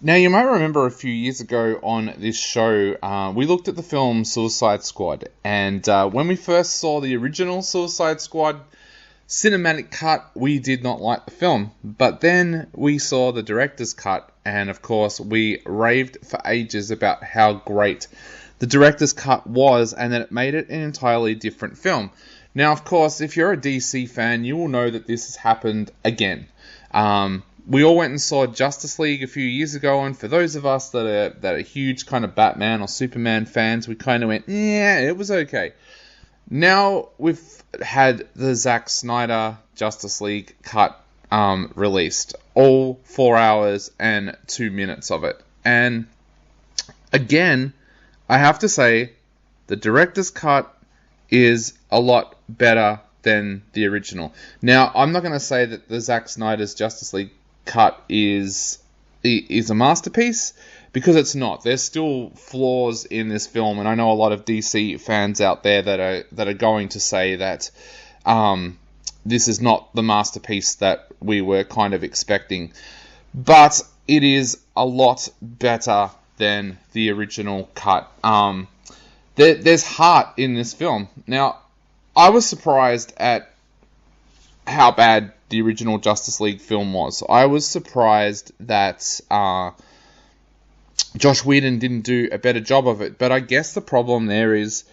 Now, you might remember a few years ago on this show, we looked at the film Suicide Squad, and when we first saw the original Suicide Squad cinematic cut, we did not like the film. But then we saw the director's cut, and of course, we raved for ages about how great the director's cut was, and that it made it an entirely different film. Now, of course, if you're a DC fan, you will know that this has happened again. We all went and saw Justice League a few years ago, and for those of us that are huge kind of Batman or Superman fans, we kind of went, yeah, it was okay. Now we've had the Zack Snyder Justice League cut released, all 4 hours and 2 minutes of it. And again, I have to say, the director's cut is a lot better than the original. Now, I'm not going to say that the Zack Snyder's Justice League cut is a masterpiece, because it's not. There's still flaws in this film, and I know a lot of DC fans out there that are going to say that this is not the masterpiece that we were kind of expecting. But it is a lot better than the original cut. There's heart in this film. Now, I was surprised at how bad the original Justice League film was. I was surprised that Joss Whedon didn't do a better job of it. But I guess the problem there is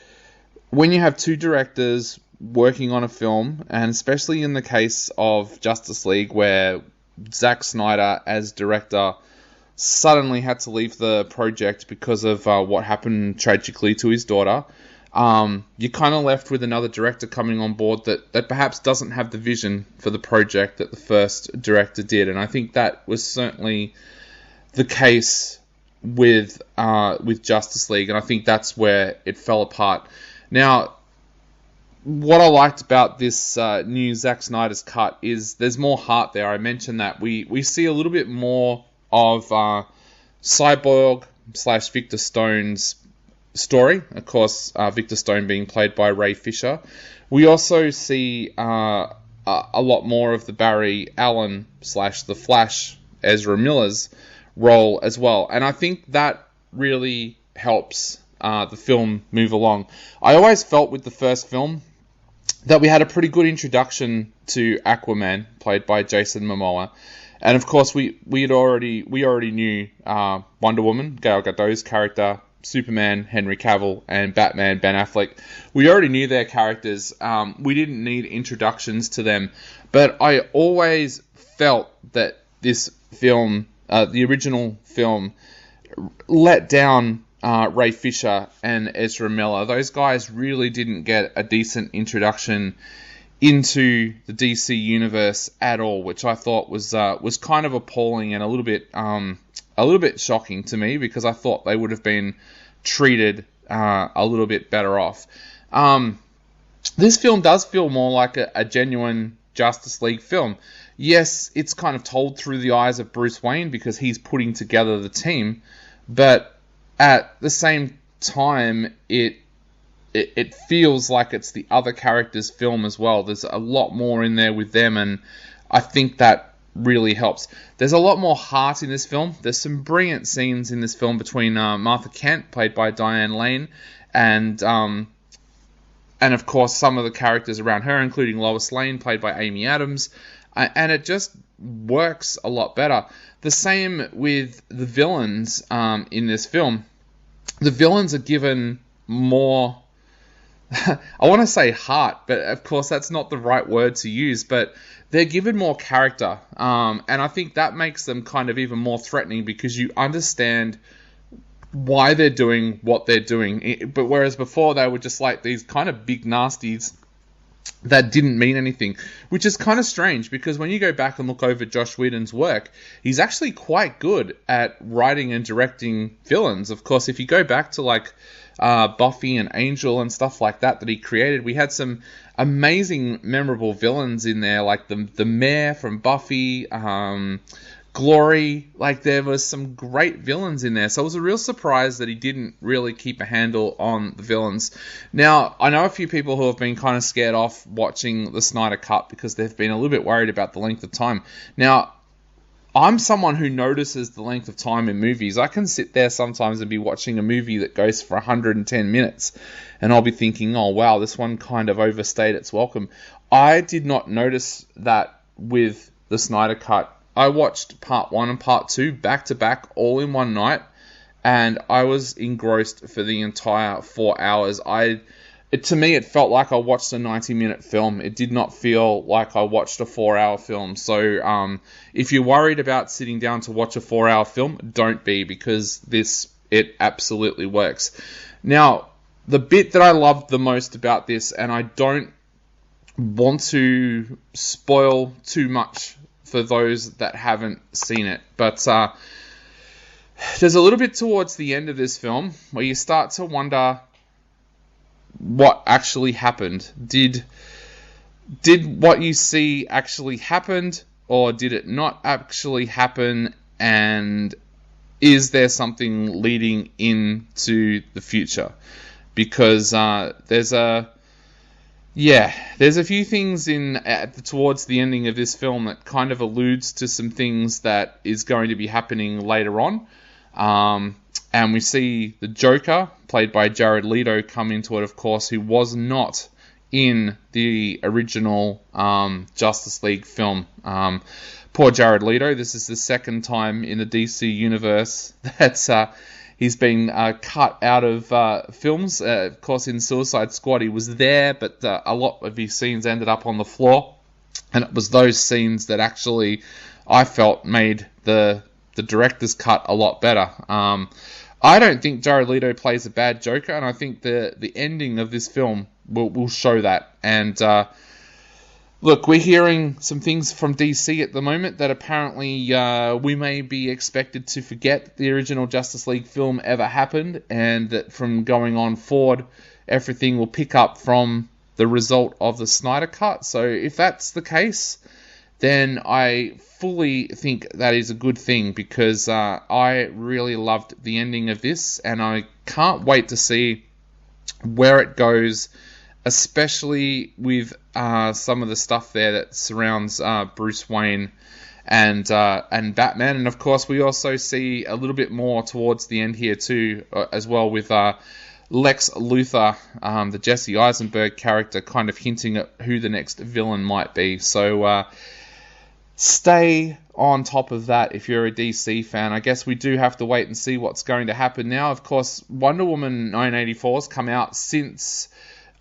when you have two directors working on a film, and especially in the case of Justice League, where Zack Snyder as director suddenly had to leave the project because of what happened tragically to his daughter, you're kind of left with another director coming on board that perhaps doesn't have the vision for the project that the first director did. And I think that was certainly the case with Justice League, and I think that's where it fell apart. Now, what I liked about this new Zack Snyder's cut is there's more heart there. I mentioned that we see a little bit more of Cyborg / Victor Stone's story. Of course, Victor Stone being played by Ray Fisher. We also see a lot more of the Barry Allen / the Flash Ezra Miller's role as well, and I think that really helps the film move along. I always felt with the first film that we had a pretty good introduction to Aquaman, played by Jason Momoa. And of course, we already knew Wonder Woman, Gal Gadot's character, Superman, Henry Cavill, and Batman, Ben Affleck. We already knew their characters. We didn't need introductions to them. But I always felt that this film, the original film, let down Ray Fisher and Ezra Miller. Those guys really didn't get a decent introduction into the DC universe at all, which I thought was kind of appalling and a little bit shocking to me, because I thought they would have been treated a little bit better off. This film does feel more like a genuine Justice League film. Yes, it's kind of told through the eyes of Bruce Wayne because he's putting together the team, but at the same time, it feels like it's the other characters' film as well. There's a lot more in there with them, and I think that really helps. There's a lot more heart in this film. There's some brilliant scenes in this film between Martha Kent, played by Diane Lane, and of course some of the characters around her, including Lois Lane, played by Amy Adams, and it just works a lot better. The same with the villains in this film. The villains are given more, I want to say heart, but of course that's not the right word to use, but they're given more character, and I think that makes them kind of even more threatening because you understand why they're doing what they're doing. But whereas before they were just like these kind of big nasties that didn't mean anything, which is kind of strange because when you go back and look over Joss Whedon's work, he's actually quite good at writing and directing villains. Of course, if you go back to like Buffy and Angel and stuff like that he created, we had some amazing, memorable villains in there, like the Mayor from Buffy, Glory. Like there was some great villains in there, so it was a real surprise that he didn't really keep a handle on the villains. Now, I know a few people who have been kind of scared off watching the Snyder Cut because they've been a little bit worried about the length of time. Now, I'm someone who notices the length of time in movies. I can sit there sometimes and be watching a movie that goes for 110 minutes, and I'll be thinking, oh wow, this one kind of overstayed its welcome. I did not notice that with the Snyder Cut. I watched part 1 and part 2 back to back all in one night, and I was engrossed for the entire 4 hours. To me, it felt like I watched a 90-minute film. It did not feel like I watched a 4-hour film. So if you're worried about sitting down to watch a 4-hour film, don't be, because it absolutely works. Now, the bit that I loved the most about this, and I don't want to spoil too much for those that haven't seen it, but there's a little bit towards the end of this film where you start to wonder what actually happened. Did what you see actually happened, or did it not actually happen? And is there something leading into the future? Because there's a few things towards the ending of this film that kind of alludes to some things that is going to be happening later on. And we see the Joker, played by Jared Leto, come into it, of course, who was not in the original Justice League film. Poor Jared Leto. This is the second time in the DC universe that he's been cut out of films. Of course, in Suicide Squad, he was there, but a lot of his scenes ended up on the floor. And it was those scenes that actually, I felt, made the director's cut a lot better. I don't think Jared Leto plays a bad Joker, and I think the ending of this film will show that. And look, we're hearing some things from DC at the moment that apparently we may be expected to forget the original Justice League film ever happened, and that from going on forward, everything will pick up from the result of the Snyder Cut. So if that's the case, then I fully think that is a good thing, because I really loved the ending of this, and I can't wait to see where it goes, especially with some of the stuff there that surrounds Bruce Wayne and Batman. And of course, we also see a little bit more towards the end here too, as well, with Lex Luthor, the Jesse Eisenberg character, kind of hinting at who the next villain might be. So stay on top of that if you're a DC fan. I guess we do have to wait and see what's going to happen now. Of course, Wonder Woman 1984 has come out since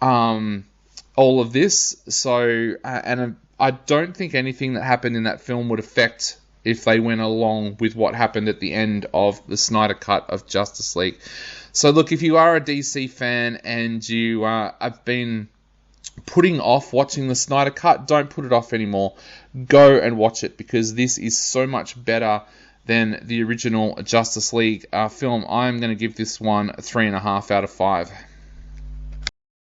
all of this, so and I don't think anything that happened in that film would affect if they went along with what happened at the end of the Snyder Cut of Justice League. So look, if you are a DC fan and you have been putting off watching the Snyder Cut, don't put it off anymore. Go and watch it, because this is so much better than the original Justice League film. I'm going to give this one a 3.5 out of 5.